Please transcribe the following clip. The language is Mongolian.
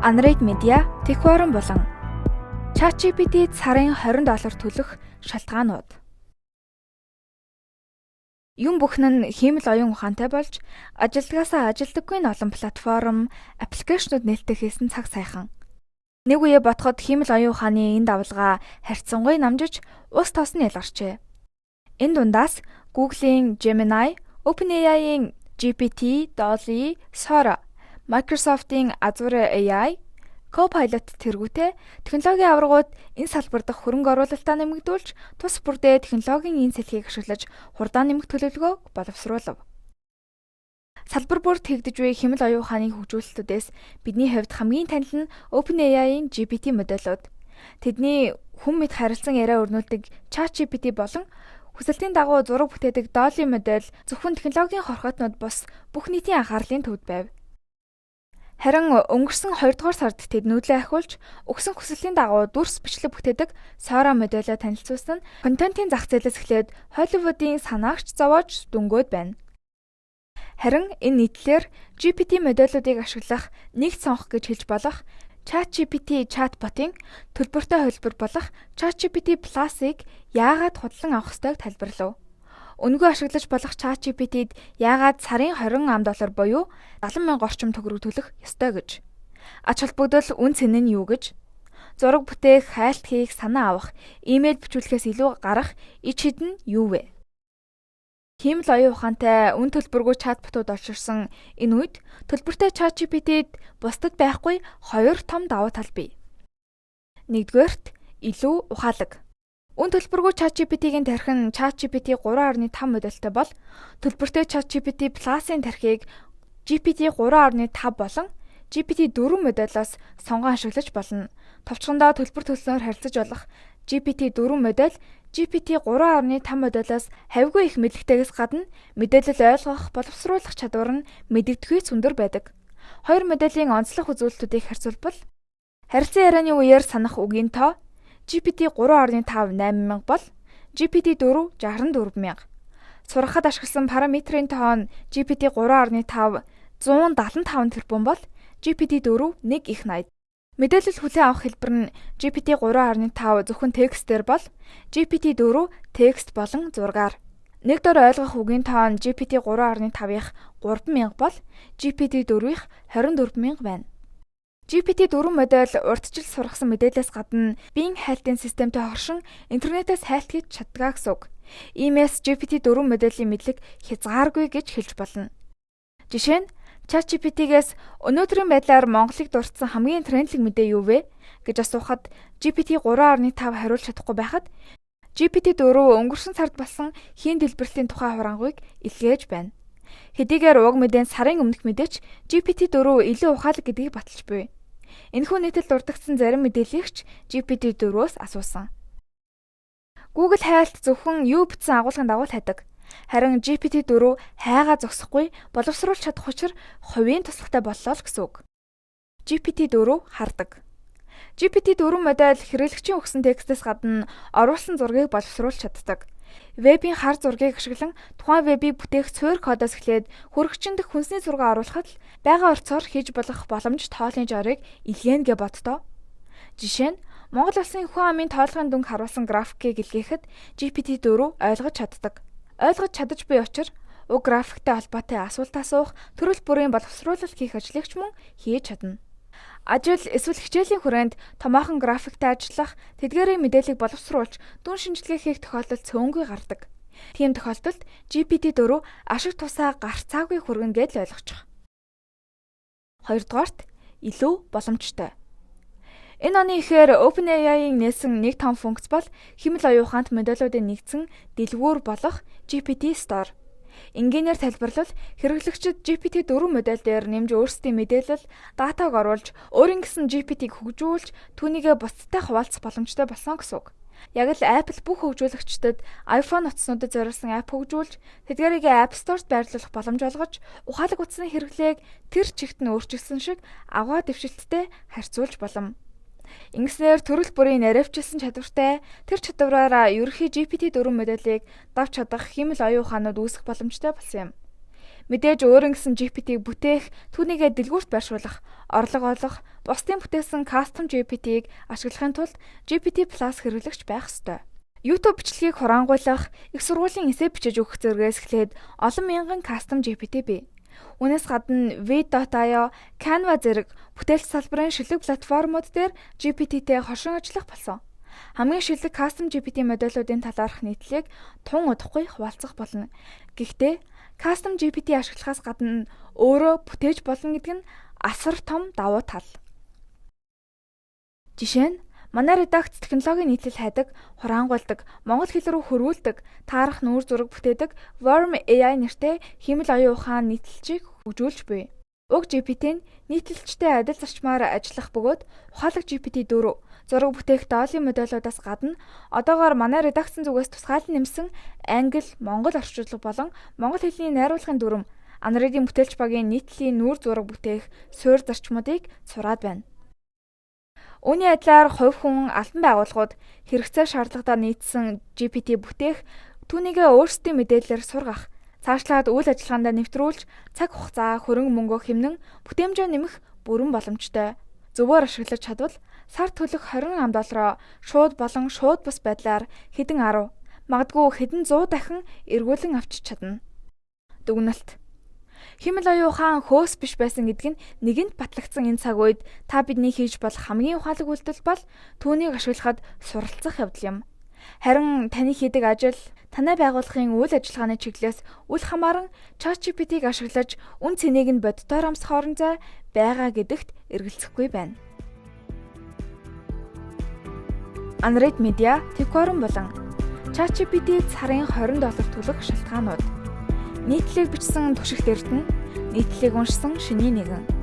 Android Media, Techforum болон ChatGPT-д сарын $20 төлөх шалтгаанууд. Юм бүхэн нь хиймэл оюун ухаантай болж, ажилтгаасаа ажилдаггүй нь олон платформ, аппликейшнууд нээлттэй хийсэн цаг сайхан. Нэг үе бодоход хиймэл оюун ухааны энэ давалгаа харьцангуй намжиж, ус тос нь ялгарчээ. Энэ дундаас Google-ийн Gemini, OpenAI-ийн GPT, Dolly, Sora, Microsoft-ийн Azure AI, Copilot тэргүүтээ технологийн аваргууд энэ салбар дахь хөрөнгө оруулалтаа нэмэгдүүлж, тус бүрдээ технологийн энэ сэлхийг ашиглаж хурдан нэмэх төлөвлөгөөг боловсруулав. Салбар бүрд хийгдэж буй хэмэл оюун ухааны хөгжүүлэлтүүдээс бидний хувьд хамгийн танил нь OpenAI-ийн GPT модулууд. Тэдний хүн мэд харилцан яриа өрнүүлдэг ChatGPT болон хүсэлтийн дагуу зураг бүтээдэг Dolly модуль зөвхөн технологийн хорхойтнууд бус бүх нийтийн анхаарлын төвд байв. Харин өнгөрсөн 2 дугаар сард тэд нүүдэлээ ахиулж, өгсөн хүсэлтийн дагуу дүрс бичлэг бүтээдэг Sora модулиа танилцуулсан нь контентын зах зээлээс эхлээд Hollywood-ийн санаагч зовоож дөнгөөд байна. Харин энэ нийтлэлээр GPT модулуудыг ашиглах, нэгт сонгох гэж хэлж болох ChatGPT чатботын төлбөртэй хөлбөр болох ChatGPT Plus-ыг яагаад худалдан авах ёстойг тайлбарлав. Үнэгүй ашиглаж болох ChatGPT-д яагаад сарын $20 буюу 70,000 орчим төгрөг төлөх ёстой гэж. Ач холбогдол үн цэн нь юу гэж. Зураг бүтээх, хайлт хийх, санаа авах, имэйл бичүүлэхээс илүү гарах ич хэд нь юу вэ? Хиймэл оюун ухаантай үн төлбөргүй чатботууд олширсан энэ үед төлбөртэй ChatGPT-д бусдад байхгүй 2 том давуу тал бий. Нэгдүгээрт илүү ухаалаг. Үн төлбөргүй ChatGPT-гийн тархин ChatGPT 3.5 модультай бол төлбөртэй ChatGPT Plus-ын тархийг GPT 3.5 болон GPT 4 модулиас сонгон ашиглаж болно. Товчхондоо төлбөр төлснөөр харилцаж болох GPT 4 модуль GPT 3.5 модулиас хавьгүй их мэдлэгтэйгээс гадна мэдээлэл ойлгох, боловсруулах чадвар нь мэдэгдэхүйц өндөр байдаг. Хоёр модулийн онцлог үзүүлэлтүүдийг харьцуулбал харилцан ярианы үеэр санах үгийн тоо GPT 3.5 8,000 бол GPT 4 64,000. Сурахад ашигласан параметрийн тоо нь GPT 3.5 175 тэрбум бол GPT 4 1 их 80. Мэдээлэл хүлээн авах хэлбэр нь GPT 3.5 зөвхөн текстээр бол GPT 4 текст болон зургаар. Нэг дор ойлгох үгийн тоо нь GPT 3.5-ийнх 3,000 бол GPT 4-ийнх 24,000 байна. GPT 4 модуль урьдчил сургасан мэдээлэлээс гадна биеийн хайлтын системтэй хоршин интернетээс хайлт хийж чаддгаа гэсэн үг. Иймээс GPT 4 модулийн мэдлэг хязгааргүй гэж хэлж болно. Жишээ нь ChatGPT-гээс өнөөдрийн байдлаар Монголыг дурдсан хамгийн трендлэг мэдээ юу вэ гэж асуухад GPT 3.5 хариулж чадахгүй байхад GPT 4 өнгөрсөн сард болсон хийн дэлбэрлийн тухай хураангуйг илгээж байна. Хэдийгээр уг мэдээ сарын өмнөх мэдээч GPT 4 илүү ухаалаг гэдгийг баталж буй. Энэхүү нийтлэл дурддагсан зарим мэдээллийгч GPT 4-өөс асуусан. Google хайлт зөвхөн юу бичсэн агуулгын дагуу хайдаг. Харин GPT 4 хайгаа зогсохгүй боловсруулж чадах учир хувийн туслахтай боллоо л гэсэн үг. GPT 4 хардаг. GPT 4 модуль хэрэглэгчийн өгсөн текстээс гадна оруулсан зургийг боловсруулж чаддаг. Вебийн хар зургийг ашиглан тухайн вебийг бүтээх суурь кодоос эхлээд хүрэгчин дэх хүнсний зураг оруулахад л байгаа орцоор хийж болох боломж тоолын жорыг илгээнэ гэж боддоо. Жишээ нь Монгол улсын хүн амын тоолгын дүнг харуулсан графикийг илгээхэд GPT 4 ойлгож чаддаг. Ойлгож чадаж буй учир уг графиктай холбоотой асуулт асуух, төрөл бүрийн боловсруулалт хийх ажлыг ч мөн хийж чадна. Ажил эсвэл хичээлийн хүрээнд томоохон графиктай ажиллах, тэдгээрийн мэдээллийг боловсруулж, дүн шинжилгээ хийх тохиолдол цөөнгүй гардаг. Тийм тохиолдолд GPT 4 ашиг тусаа гарцаагүй хүргэнэ гэж ойлгочих. Хоёрдугаарт илүү боломжтой. Энэ оны эхээр OpenAI-ийн нээсэн нэг том функц бол хэмэл оюун ухаант модулуудын нэгдсэн дэлгүүр болох GPT Store. Энгийнээр тайлбарлал хэрэглэгчид GPT 4 модуль дээр нэмж өөрсдийн мэдээлэл, датаг оруулж, өөрийн гэсэн GPT-г хөгжүүлж, түүнийгээ бусдтай хуваалцах боломжтой болсон гэсэн үг. Яг л Apple бүх хөгжүүлэгчдэд iPhone утаснуудад зориулсан апп хөгжүүлж, тэдгээрийг App Store-т байрлуулах боломж олгож, ухаалаг утасны хэрэглээг тэр чигт нь өөрчилсөн шиг аваа дэвшилттэй харьцуулж болом. Ингэснээр төрөл бүрийн наривчилсан чадвартай тэр чадвараараа ерөнхий GPT 4 модулийг давж чадах хэмэл оюун ухаанууд үүсэх боломжтой болсон юм. Мэдээж өөрийн гэсэн GPT-г бүтээх, түүнийгээ дэлгүүрт байршуулах, орлого олох, бусдын бүтээсэн custom GPT-г ашиглахын тулд GPT Plus хэрэглэгч байх ёстой. YouTube бичлэгийг хураангуйлах, их сургуулийн эссе бичиж өгөх зэрэгээс эхлээд олон мянган custom GPT бий. Үүнээс гадна Vid.io, Canva зэрэг бүтээлч салбарын шилдэг платформуд дээр GPT-тэй хоршин ажиллах болсон. Хамгийн шилдэг custom GPT модулуудын талаарх нийтлэлийг тун удахгүй хуваалцах болно. Гэхдээ custom GPT ашиглахаас гадна өөрөө бүтээж болно гэдэг нь асар том давуу тал. Жишээ нь манай редакц технологийн нийтлэл хайдаг, хураангуйлдаг, монгол хэл рүү хөрвүүлдэг, таарах нүүр зураг бүтээдэг Worm AI нэртэй хиймэл оюун ухаан нийтлэлчийг хөгжүүлж буй. Уг GPT нь нийтлэлчтэй адил зарчмаар ажиллах бөгөөд ухаалаг GPT-4 зураг бүтээх доолын модулуудаас гадна одоогоор манай редакцийн зүгээс тусгаалan нэмсэн англи, монгол орчуулга болон монгол хэлний найруулгын дүрм, Unreal-ийн бүтээлч багийн нийтлэлийн нүүр зураг бүтээх суурь зарчмуудыг сураад байна. Үүний адилаар хувь хүн, албан байгууллагууд хэрэгцээ шаардлагадаа нийцсэн GPT бүтээх, түүнийгээ өөрсдийн мэдээлэлээр сургах, цаашлаад үйл ажиллагаанд нэвтрүүлж, цаг хугацаа, хөрөнгө мөнгөө хэмнэн бүтээмжээ нэмэх бүрэн боломжтой. Зөвөр ашиглаж чадвал сар төлөх $20 шууд болон шууд бус байдлаар хэдэн 10, магадгүй хэдэн 100 дахин эргүүлэн авчиж чадна. Дүгнэлт. Хиймэл оюун ухаан хөөс биш байсан гэдг нь нэгэнт батлагдсан энэ цаг үед та бидний хийж болох хамгийн ухаалаг үйлдэл бол түүнийг ашиглахад суралцах явдал юм. Харин таны хийдэг ажил, танай байгууллагын үйл ажиллагааны чиглэлээс үл хамааран ChatGPT-г ашиглаж үн цэнийг нь боддоор амсах орон зай байгаа гэдэгт эргэлзэхгүй байна. Unread Media, Tecforum болон ChatGPT сарын $20 төлөх шалтгаанууд. Нийтлэг бичсэн түшигт эрдэнэ, нийтлэг уншсан шөнийн нэгэн.